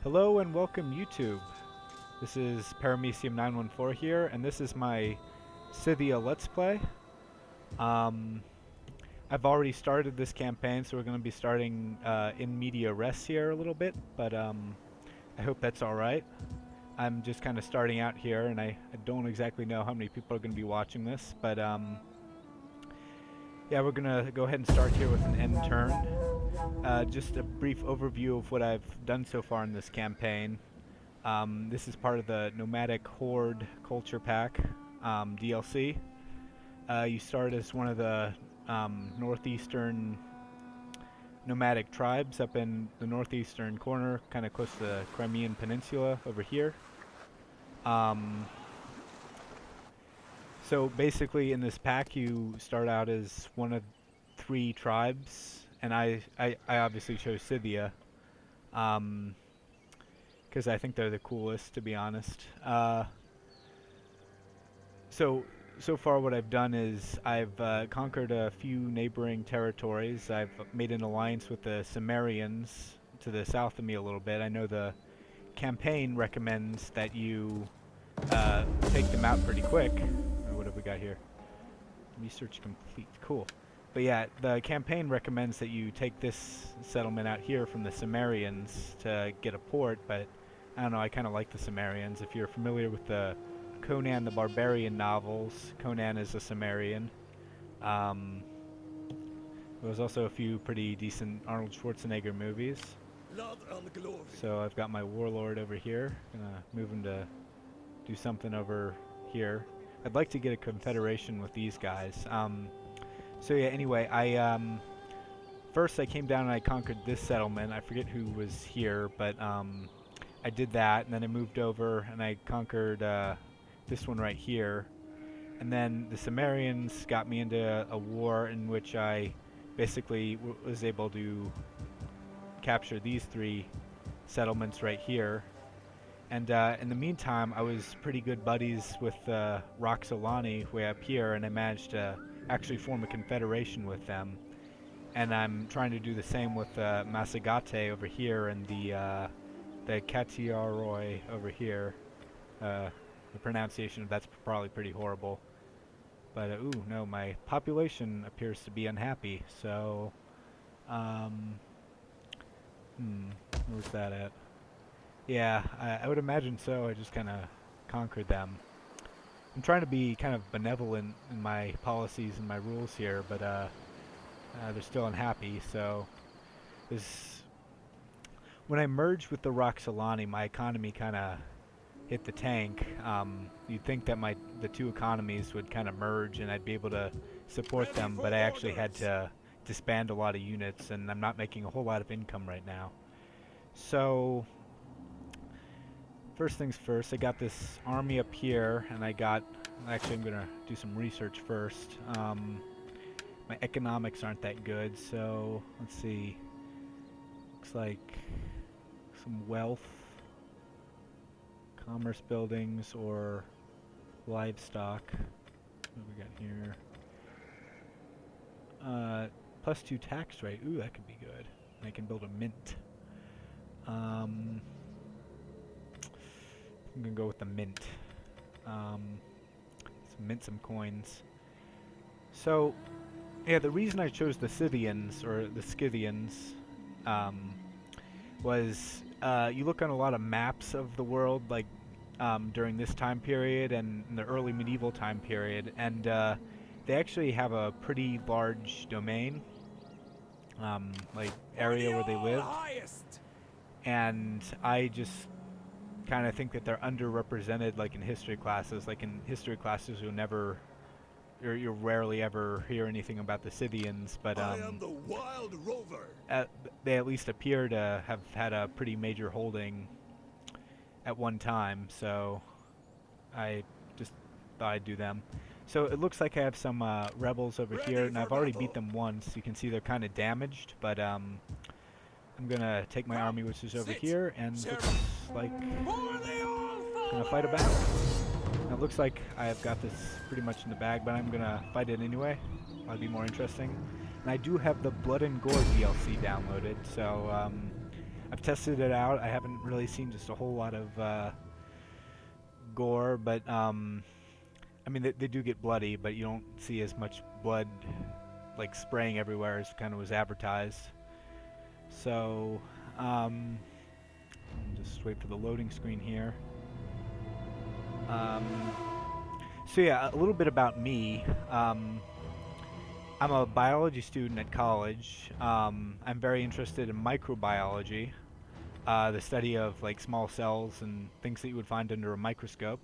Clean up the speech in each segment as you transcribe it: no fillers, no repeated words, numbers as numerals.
Hello and welcome YouTube. This is Paramecium914 here, and this is my Scythia Let's Play. Um, I've already started this campaign, so we're going to be starting in media res here a little bit, but I hope that's alright. I'm just kind of starting out here, and I don't exactly know how many people are going to be watching this, but yeah, we're going to go ahead and start here with an end turn. Just a brief overview of what I've done so far in this campaign. This is part of the Nomadic Horde Culture Pack DLC. You start as one of the northeastern nomadic tribes up in the northeastern corner, kind of close to the Crimean Peninsula over here. So basically in this pack you start out as one of three tribes, and I obviously chose Scythia. Because I think they're the coolest, to be honest. So far what I've done is I've conquered a few neighboring territories. I've made an alliance with the Cimmerians to the south of me a little bit. I know the campaign recommends that you take them out pretty quick. What have we got here? Research complete. Cool. But yeah, the campaign recommends that you take this settlement out here from the Cimmerians to get a port, but I don't know, I kind of like the Cimmerians. If you're familiar with the Conan the Barbarian novels, Conan is a Cimmerian. There's also a few pretty decent Arnold Schwarzenegger movies. So I've got my warlord over here. Gonna move him to do something over here. I'd like to get a confederation with these guys. So yeah, anyway, first I came down and I conquered this settlement. I forget who was here, but I did that, and then I moved over and I conquered this one right here. And then the Cimmerians got me into a war in which I basically was able to capture these three settlements right here. And in the meantime, I was pretty good buddies with Roxolani way up here, and I managed to actually form a confederation with them. And I'm trying to do the same with Masagate over here and the Katiaroi over here. The pronunciation of that's probably pretty horrible. But ooh, no, my population appears to be unhappy. So, where's that at? Yeah, I would imagine so. I just kind of conquered them. I'm trying to be kind of benevolent in my policies and my rules here, but they're still unhappy. So, when I merged with the Roxolani, my economy kind of hit the tank. You'd think that the two economies would kind of merge and I'd be able to support them, but I actually had to disband a lot of units, and I'm not making a whole lot of income right now. So, first things first, I got this army up here, and actually I'm going to do some research first. My economics aren't that good, so let's see. Looks like some wealth, commerce buildings, or livestock. What do we got here? +2 tax rate. Ooh, that could be good. And I can build a mint. I'm gonna go with the mint. Let's mint some coins. So, yeah, the reason I chose the Scythians, or the Scythians, was you look on a lot of maps of the world, like during this time period and in the early medieval time period, and they actually have a pretty large domain, like area where they live, and I just kind of think that they're underrepresented, like in history classes. Like in history classes, you'll rarely ever hear anything about the Scythians, but I am the wild rover. They at least appear to have had a pretty major holding at one time, so I just thought I'd do them. So it looks like I have some rebels over here, and I've already beat them once. You can see they're kind of damaged, but I'm gonna take my army, which is over here, and looks like gonna fight a battle. Now, it looks like I've got this pretty much in the bag, but I'm gonna fight it anyway. That'll be more interesting. And I do have the Blood and Gore DLC downloaded, so I've tested it out. I haven't really seen just a whole lot of gore, but I mean they do get bloody, but you don't see as much blood like spraying everywhere as kind of was advertised. So just wait for the loading screen here. So yeah, a little bit about me. I'm a biology student at college. I'm very interested in microbiology, the study of like small cells and things that you would find under a microscope.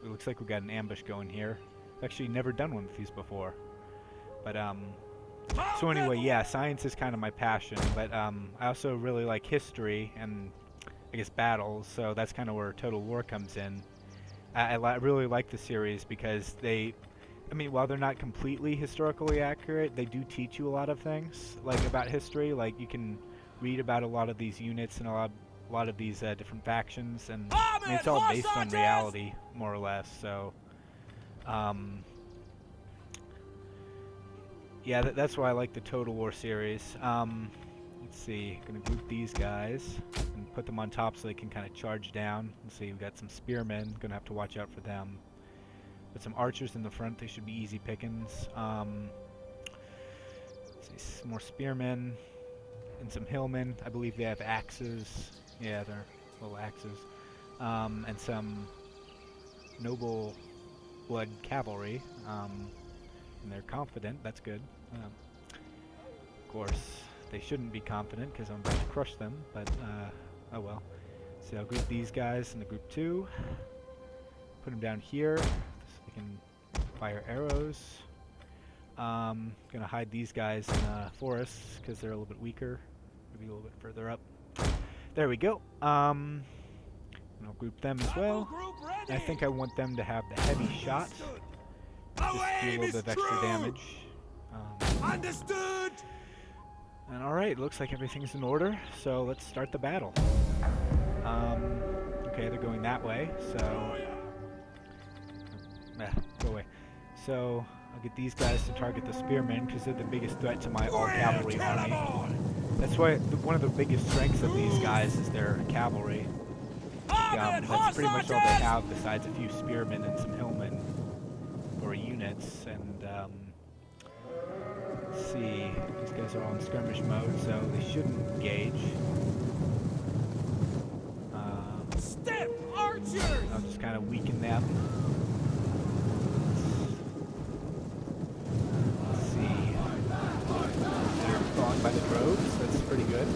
It looks like we got an ambush going here. I've actually never done one of these before. But so anyway, yeah, science is kind of my passion, but I also really like history and I guess battles, so that's kind of where Total War comes in. I really like the series because they, I mean, while they're not completely historically accurate, they do teach you a lot of things, like about history. Like you can read about a lot of these units and a lot of these different factions, and I mean, it's all based on reality, more or less. So, yeah, that's why I like the Total War series. Let's see, gonna group these guys and put them on top so they can kind of charge down. Let's see, we've got some spearmen, gonna have to watch out for them. Put some archers in the front, they should be easy pickings. Let's see, some more spearmen and some hillmen. I believe they have axes. Yeah, they're little axes. And some noble blood cavalry. And they're confident, that's good. Of course, they shouldn't be confident because I'm about to crush them, but oh well. So I'll group these guys into group 2. Put them down here so they can fire arrows. Gonna hide these guys in forests because they're a little bit weaker. Maybe a little bit further up. There we go. And I'll group them as well. I think I want them to have the heavy shot. Just do a little bit of extra damage. Understood. And alright, looks like everything's in order, so let's start the battle. Okay, they're going that way, so... go away. So, I'll get these guys to target the spearmen, because they're the biggest threat to my all-cavalry army. That's why one of the biggest strengths of these guys is their cavalry. That's pretty much all they have, besides a few spearmen and some hillmen, or units, and let's see, these guys are all in skirmish mode, so they shouldn't engage. Step archers. I'll just kind of weaken them. Let's see. They're falling by the droves, that's pretty good.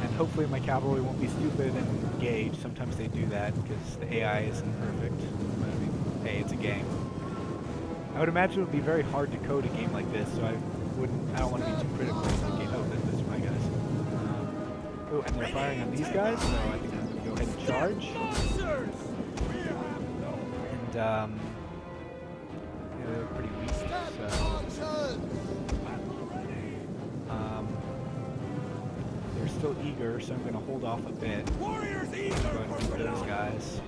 And hopefully my cavalry won't be stupid and engage. Sometimes they do that because the AI isn't perfect. But I mean, hey, it's a game. I would imagine it would be very hard to code a game like this, so I don't want to be too critical of the game. Oh, those are my guys. Oh, and they're firing on these guys, so I think I'm going to go ahead and charge. And, yeah, they're pretty weak, so... they're still eager, so I'm going to hold off a bit. Warriors Go ahead and group those guys.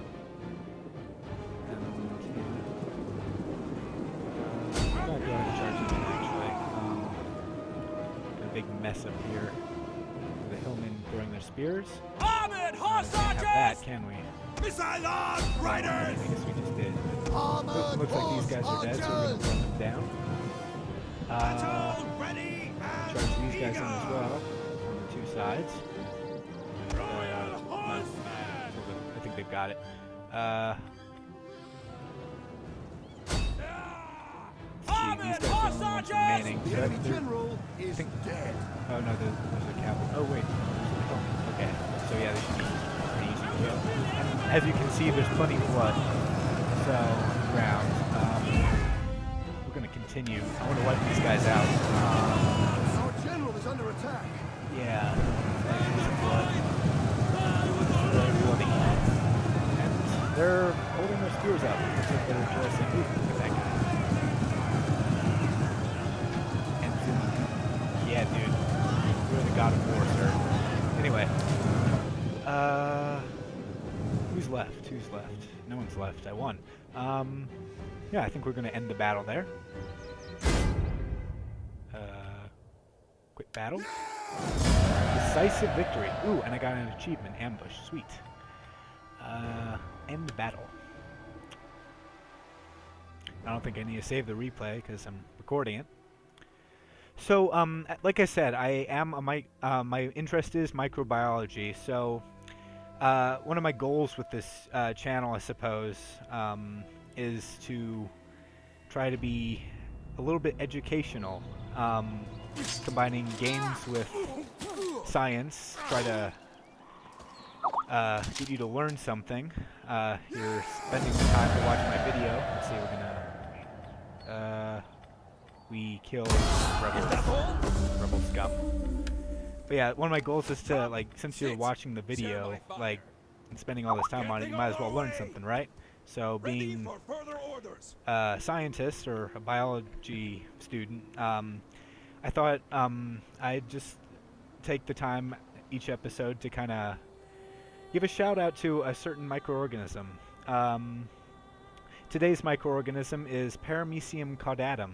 I'm going to go ahead and charge them in, actually. Got a big mess up here. The hillmen throwing their spears. Armored Can't have that, can we? Missile I riders. guess we just did. Looks like these guys are dead, so we're going to run them down. Ready and Charge these guys in as well, on the 2 sides. I think they've got it. Let's see, these guys are the only ones remaining. So I think dead. oh no, there's a cavalry. Oh wait, okay. So yeah, they should be pretty easy to kill. And as you can see, there's plenty of blood. So on the ground. We're gonna continue. I want to wipe these guys out. Our general is under attack. Yeah. Some blood. Very bloody. And they're holding their spears up. Looks like they're rejoicing. Ooh, look at that guy. And yeah, dude. You're the god of war, sir. Anyway. Who's left? Who's left? No one's left. I won. Yeah, I think we're gonna end the battle there. Quick battle. The Decisive victory. Ooh, and I got an achievement. Ambush. Sweet. End battle. I don't think I need to save the replay because I'm recording it. So, like I said, I am my interest is microbiology. So, one of my goals with this channel, I suppose, is to try to be a little bit educational, combining games with science. Try to get you to learn something. You're spending the time to watch my video. Let's see, we're gonna we kill rebel scum. But yeah, one of my goals is to, like, since you're watching the video, like, and spending all this time on it, you might as well learn something, right? So being a scientist or a biology student, I thought I'd just take the time each episode to kind of give a shout out to a certain microorganism. Today's microorganism is Paramecium caudatum.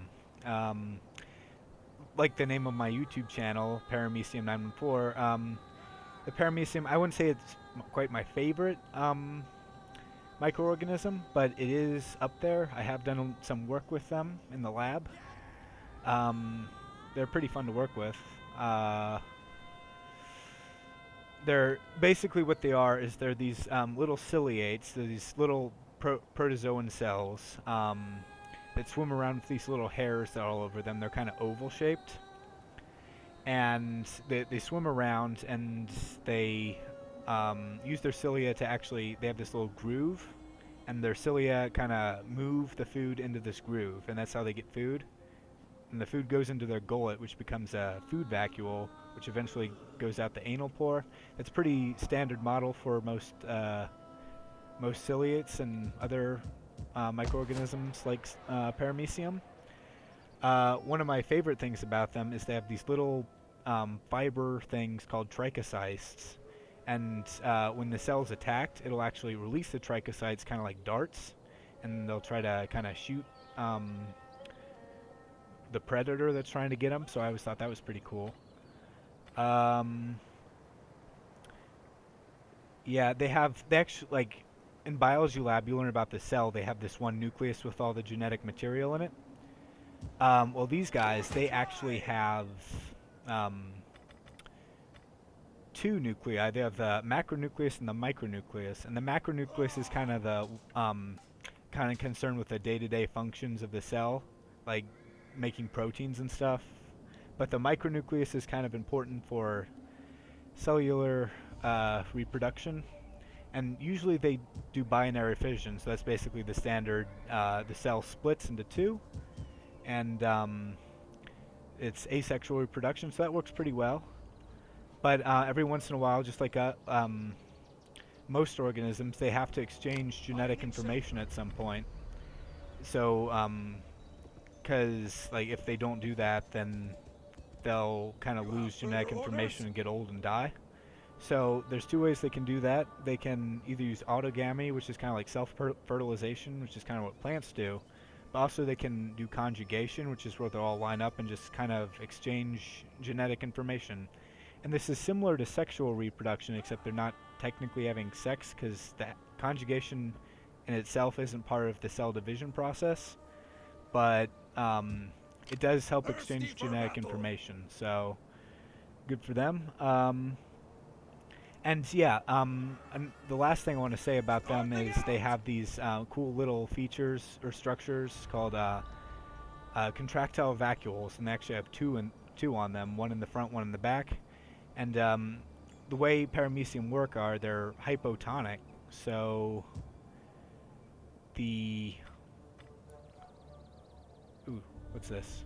Like the name of my YouTube channel, Paramecium 914. The Paramecium, I wouldn't say it's quite my favorite microorganism, but it is up there. I have done some work with them in the lab. They're pretty fun to work with. They're basically what they are is they're these little ciliates, these little protozoan cells that swim around with these little hairs that are all over them. They're kind of oval shaped, and they swim around and they use their cilia to actually, they have this little groove, and their cilia kind of move the food into this groove, and that's how they get food. And the food goes into their gullet, which becomes a food vacuole, which eventually goes out the anal pore. It's a pretty standard model for most ciliates and other microorganisms like Paramecium. One of my favorite things about them is they have these little fiber things called trichocytes, and when the cell's attacked, it'll actually release the trichocytes kind of like darts, and they'll try to kind of shoot the predator that's trying to get them. So I always thought that was pretty cool. Yeah, they actually, like, in biology lab, you learn about the cell. They have this one nucleus with all the genetic material in it. Well, these guys, they actually have two nuclei. They have the macronucleus and the micronucleus. And the macronucleus is kind of the kind of concerned with the day-to-day functions of the cell, like making proteins and stuff. But the micronucleus is kind of important for cellular reproduction. And usually they do binary fission, so that's basically the standard. The cell splits into two, and it's asexual reproduction, so that works pretty well. But every once in a while, just like most organisms, they have to exchange genetic information at some point. So, because like if they don't do that, then they'll kind of lose genetic information and get old and die. So there's two ways they can do that. They can either use autogamy, which is kind of like self-fertilization, which is kind of what plants do. But also they can do conjugation, which is where they'll all line up and just kind of exchange genetic information. And this is similar to sexual reproduction, except they're not technically having sex, because that conjugation in itself isn't part of the cell division process. But it does help exchange genetic information, so good for them. And yeah, and the last thing I want to say about them is they have these cool little features or structures called contractile vacuoles, and they actually have two on them, one in the front, one in the back. And the way Paramecium work are they're hypotonic, so the what's this?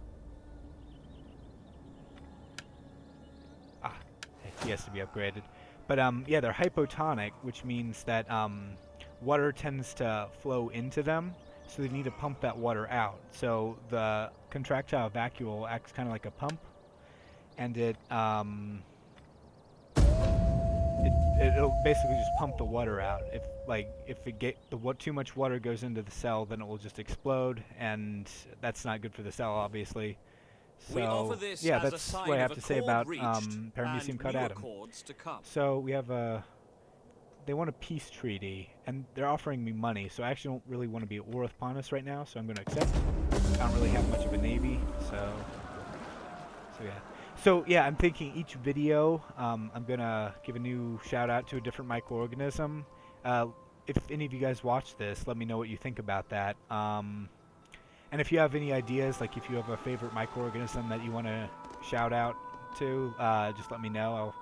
He has to be upgraded. But yeah, they're hypotonic, which means that water tends to flow into them, so they need to pump that water out. So the contractile vacuole acts kind of like a pump, and it'll basically just pump the water out. If too much water goes into the cell, then it will just explode, and that's not good for the cell, obviously. We offer So this yeah, as a that's sign what I of have to a say chord about reached Paramecium and Cut newer Atom. chords to come. So we have a. They want a peace treaty, and they're offering me money. So I actually don't really want to be at war with Pontus right now. So I'm going to accept. I don't really have much of a navy, so yeah. So yeah, I'm thinking each video, I'm gonna give a new shout out to a different microorganism. If any of you guys watch this, let me know what you think about that. And if you have any ideas, like if you have a favorite microorganism that you want to shout out to, just let me know. I'll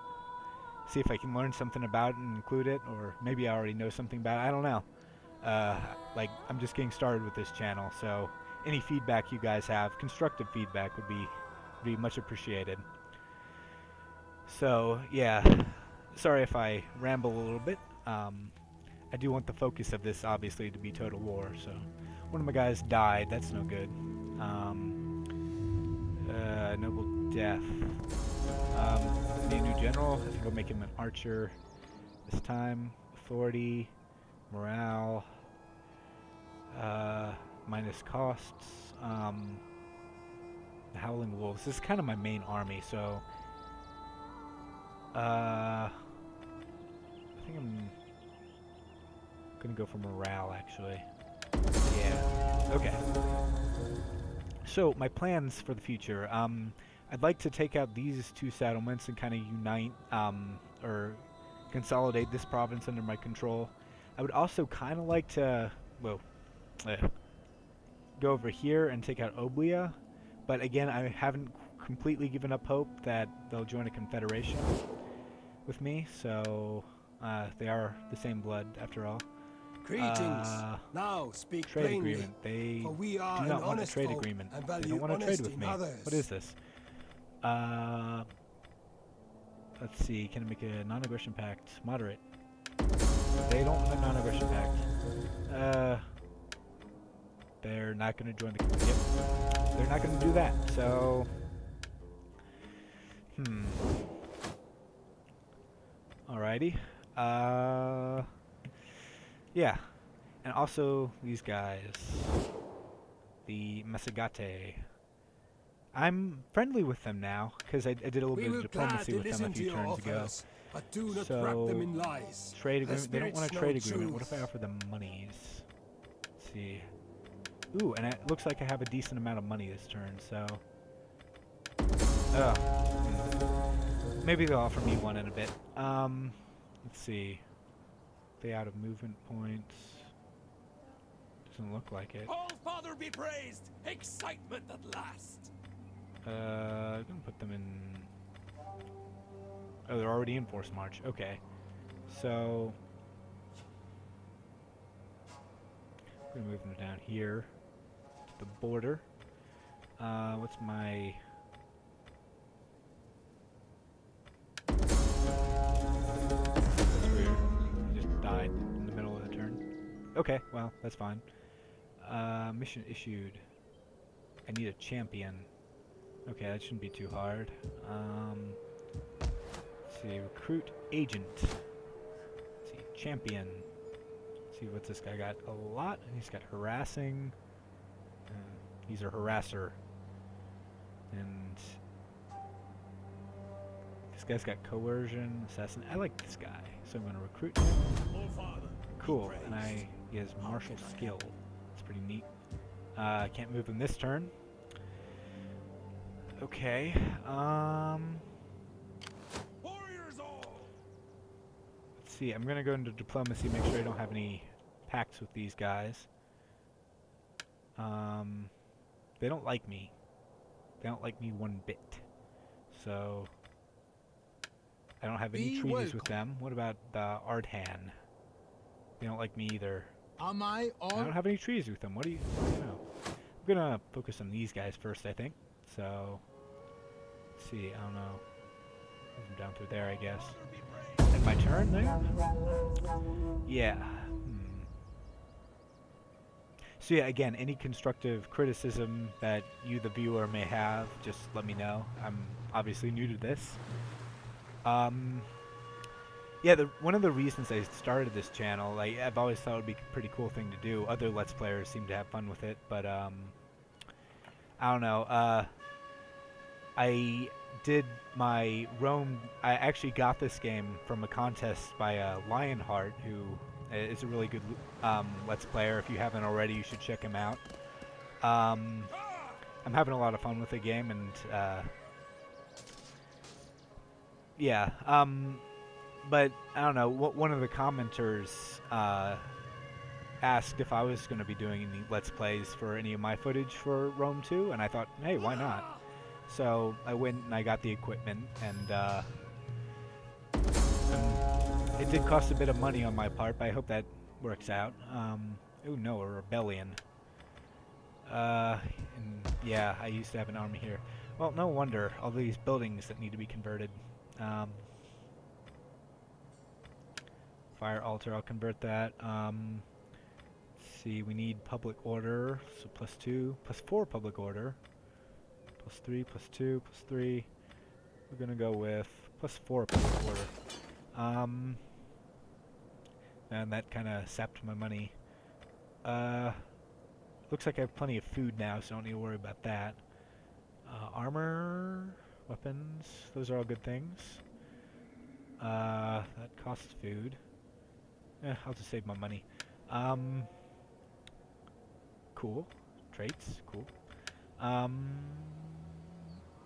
see if I can learn something about it and include it, or maybe I already know something about it. I don't know. Like, I'm just getting started with this channel, so any feedback you guys have, constructive feedback, would be much appreciated. So yeah, sorry if I ramble a little bit. I do want the focus of this obviously to be total war. So one of my guys died. That's no good. Noble death. Need a new general. I think I'll make him an archer this time. Authority, morale, minus costs. The Howling Wolves. This is kind of my main army, so I think I'm gonna go for morale, actually. Yeah. Okay. So my plans for the future. I'd like to take out these two settlements and kind of unite, or consolidate this province under my control. I would also kind of like to, well, go over here and take out Oblia, but again, I haven't completely given up hope that they'll join a confederation with me, so they are the same blood after all. Greetings. Now speak Trade plainly, agreement. They for we are do an not want a honest trade folk agreement. and They value don't want to trade honesty with in me. others. What is this? Let's see. Can I make a non-aggression pact? Moderate. They don't want a non-aggression pact. They're not going to join the... Yep. They're not going to do that. So... Alrighty. Yeah. And also, these guys. The Mesagate. I'm friendly with them now, because I did a little bit of diplomacy with them a few turns ago. But do not wrap them in lies. Trade agreement. They don't want a trade agreement. What Truth. if I offer them monies? Let's see. Ooh, and it looks like I have a decent amount of money this turn, so... Maybe they'll offer me one in a bit. Let's see. They out of movement points. Doesn't look like it. All Father be praised! Excitement at last! I'm gonna put them in... Oh, they're already in Force March. Okay. So... I'm gonna move them down here. To the border. What's my... That's weird. I just died in the middle of the turn. Okay, well, that's fine. Mission issued. I need a champion. Okay, that shouldn't be too hard. Let's see, recruit agent. Let's see, champion. Let's see what's this guy got. A lot. He's got harassing. He's a harasser. And this guy's got coercion, assassin. I like this guy, so I'm going to recruit him. Cool, and he has martial skill. It's pretty neat. Can't move him this turn. Okay. Warriors all! Let's see. I'm gonna go into diplomacy. Make sure I don't have any pacts with these guys. They don't like me. They don't like me one bit. So I don't have any treaties with them. What about the Ardhan? They don't like me either. Am I I don't have any treaties with them. What do you know? I'm gonna focus on these guys first, I think. So, let's see, I don't know. Move them down through there, I guess. And my turn there? Yeah. So yeah, again, any constructive criticism that you, the viewer, may have, just let me know. I'm obviously new to this. Yeah, one of the reasons I started this channel, like, I've always thought it would be a pretty cool thing to do. Other Let's Players seem to have fun with it, but, I don't know. I did my Rome. I actually got this game from a contest by Lionheart, who is a really good Let's Player. If you haven't already, you should check him out. I'm having a lot of fun with the game, and yeah. But I don't know. One of the commenters asked if I was going to be doing any Let's Plays for any of my footage for Rome 2, and I thought, hey, why not? So I went and I got the equipment, and it did cost a bit of money on my part, but I hope that works out. Oh no, a rebellion. And yeah, I used to have an army here. Well, no wonder, all these buildings that need to be converted. Fire altar, I'll convert that. Let's see, we need public order, so +2, +4 public order. +3, +2, +3. We're gonna go with +4 public order. And that kind of sapped my money. Looks like I have plenty of food now, so I don't need to worry about that. Armor, weapons, those are all good things. That costs food. I'll just save my money. Cool. Traits, cool.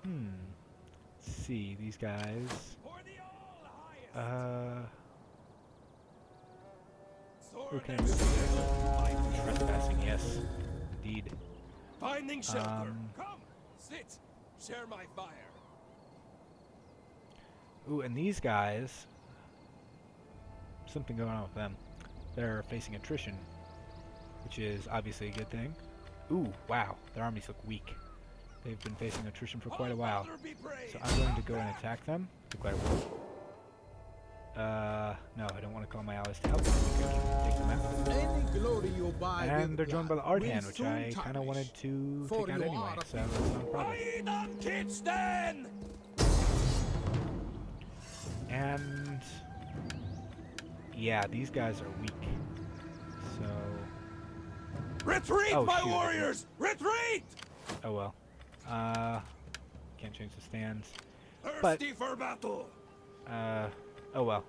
Let's see, these guys. Who can I move here? Trespassing, yes. Indeed. Finding shelter. Come, sit, share my fire. Ooh, and these guys, something going on with them. They're facing attrition, which is obviously a good thing. Ooh, wow, their armies look weak. They've been facing attrition for quite a while. So I'm going to go and attack them. Quite a while. No, I don't want to call my allies to help. I think I can take them out. And they're joined by the Ard Hand, which I kind of wanted to take out anyway, so that's not a problem. And yeah, these guys are weak. So retreat, my warriors! Retreat! Oh well. Can't change the stands. Thirsty for battle. Oh well.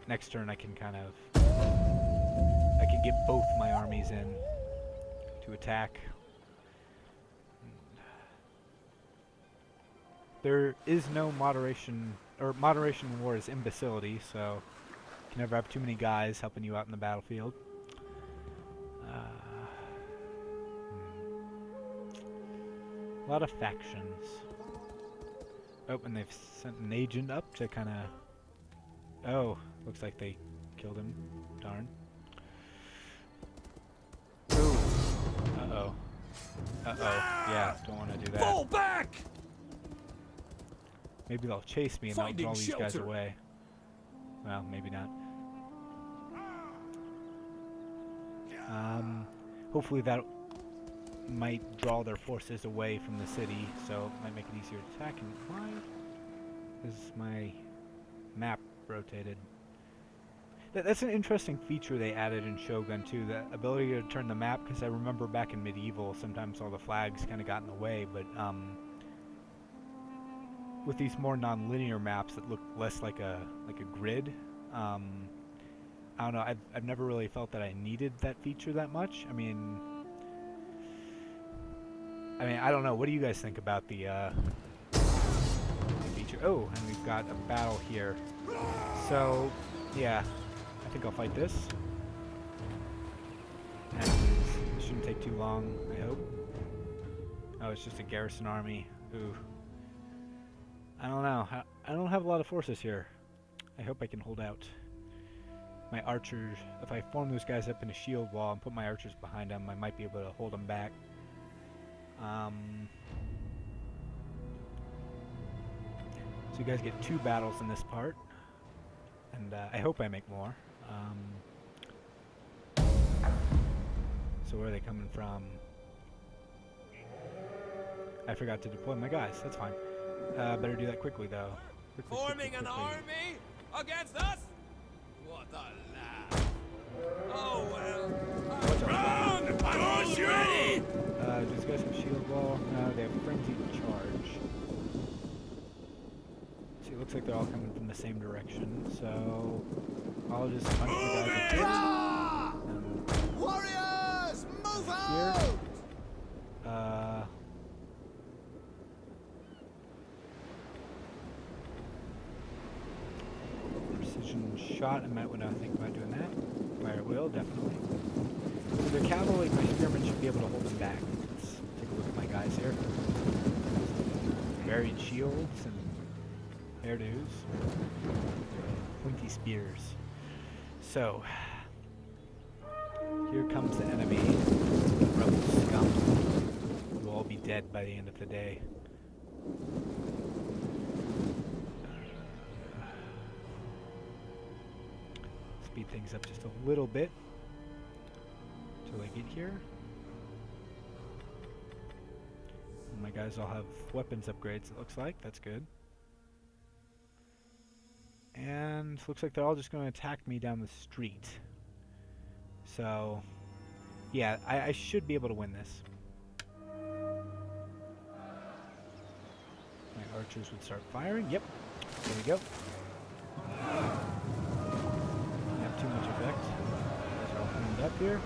Next turn I can kind of get both my armies in to attack. There is no moderation, or moderation in war is imbecility, so you can never have too many guys helping you out in the battlefield. A lot of factions. Oh, and they've sent an agent up to kind of... Oh, looks like they killed him. Darn. Ooh. Uh-oh. Uh-oh. Yeah, don't want to do that. Fall back! Maybe they'll chase me and I'll draw these guys away. Well, maybe not. Hopefully that might draw their forces away from the city, so it might make it easier to attack. And why is my map rotated? That's an interesting feature they added in Shogun too, the ability to turn the map, because I remember back in Medieval sometimes all the flags kind of got in the way, but with these more non-linear maps that look less like a grid, I don't know, I've never really felt that I needed that feature that much. I mean, I don't know. What do you guys think about the feature? Oh, and we've got a battle here. So, yeah, I think I'll fight this. And it shouldn't take too long, I hope. Oh, it's just a garrison army. Ooh. I don't know. I don't have a lot of forces here. I hope I can hold out. My archers, if I form those guys up in a shield wall and put my archers behind them, I might be able to hold them back. So you guys get 2 battles in this part, and I hope I make more. So where are they coming from? I forgot to deploy my guys. That's fine. Better do that quickly, though. Forming an army against us? What a laugh. Oh well. Run! I'm almost ready! These guys have shield wall. They have frenzied charge. looks like they're all coming from the same direction, so I'll just punch the guys up here. Warriors, move Here. out! Precision shot. I might want to think about doing that. Fire will, definitely. So their cavalry, my spearmen should be able to hold them back. Let's take a look at my guys here. Buried shields and hairdos. Pointy spears. So, here comes the enemy. Rebel scum. We'll all be dead by the end of the day. Speed things up just a little bit until I get here. And my guys all have weapons upgrades, it looks like. That's good. And looks like they're all just going to attack me down the street. So, yeah, I should be able to win this. My archers would start firing. Yep, there we go. Not too much effect. Guys are all cleaned up here.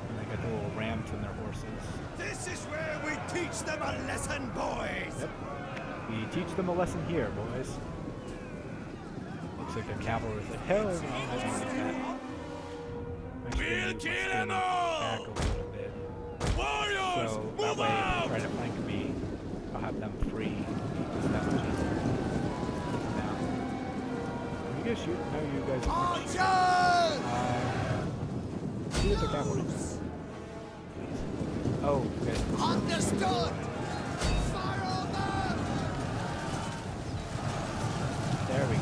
And they got the little rams and their horses. This is where we teach them a lesson, boys! Yep. We teach them a lesson here, boys. Looks like their cavalry's like, hell no, I don't like that. We'll kill them all! Back a little bit. Warriors, So that move way, if out! they try to flank me, I'll have them free. It's that much easier. Now, are you guys shooting? No, you guys aren't shooting. Archers! Shoot at the cavalry. Please. Oh, good. Understood! Fire on them! There we go.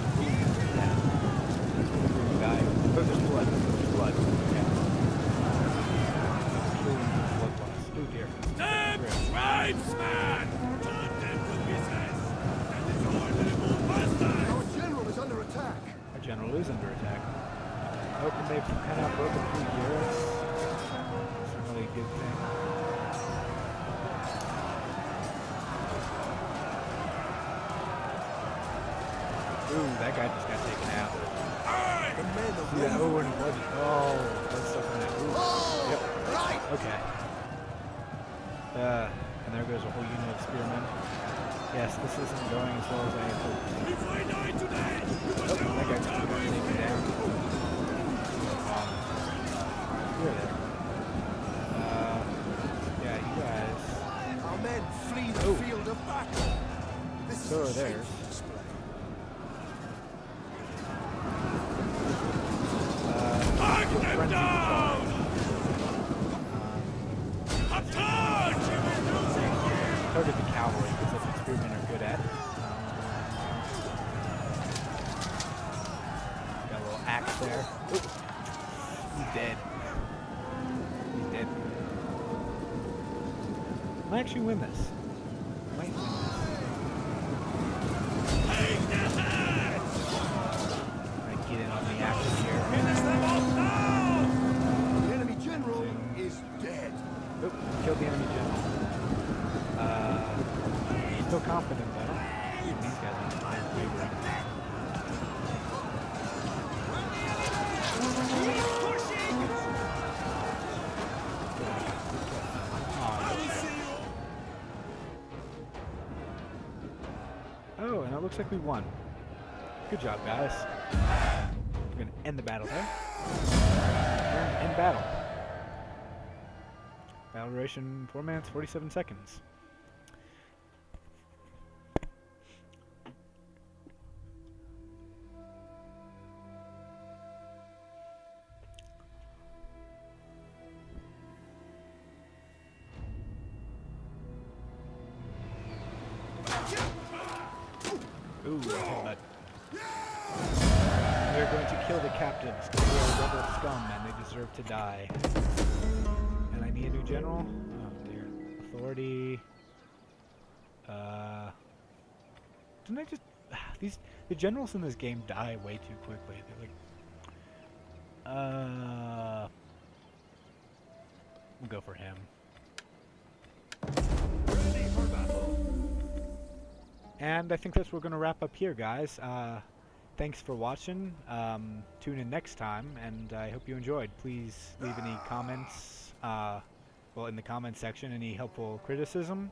Yeah. Guy. Oh, there's blood. There's blood. Okay. Blood loss. Oh dear. Them tribesmen! Turn them to pieces! That is honorable bastard! Our general is under attack! Our general is under attack. Oh, and they've kind of broken through here. It's a really good thing. Ooh, that guy just got taken out. The men of Yeah, oh, and it wasn't. Oh, that's stuff in that. Ooh. Oh, Yep. right! Okay. And there goes a whole unit of spearmen. Yes, this isn't going as well as I had hoped. If I die today, you will Oh, that know guy just got taken down. Here there. Yeah, you guys. Our men flee the Oh. field of battle! This So are is a theirs. shameful display. Knock them frenzy down! Attack! Target the cavalry because that's what spearmen are good at. Got a little axe there. Ooh. He's dead. He's dead. Might actually win this. Might win this. Take the head! Might get in on the action here. Finish them off now! The enemy general is dead. Oop, killed the enemy general. Still confident though. These guys are wavering. Oh, and it looks like we won. Good job, guys. We're gonna end the battle there. And end battle. Battle duration 4 minutes 47 seconds. Ooh, headbutt. We're going to kill the captives because they are rebel scum and they deserve to die. And I need a new general. Oh dear. Authority. Didn't I just... the generals in this game die way too quickly. They're like... We'll go for him. Ready for battle. And I think that's what we're going to wrap up here, guys. Thanks for watching. Tune in next time, and I hope you enjoyed. Please leave any comments, well, in the comment section, any helpful criticism,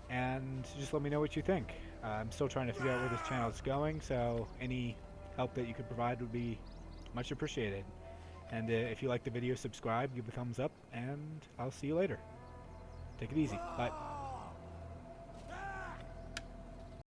and just let me know what you think. I'm still trying to figure out where this channel is going, so any help that you could provide would be much appreciated. And if you like the video, subscribe, give a thumbs up, and I'll see you later. Take it easy. Bye.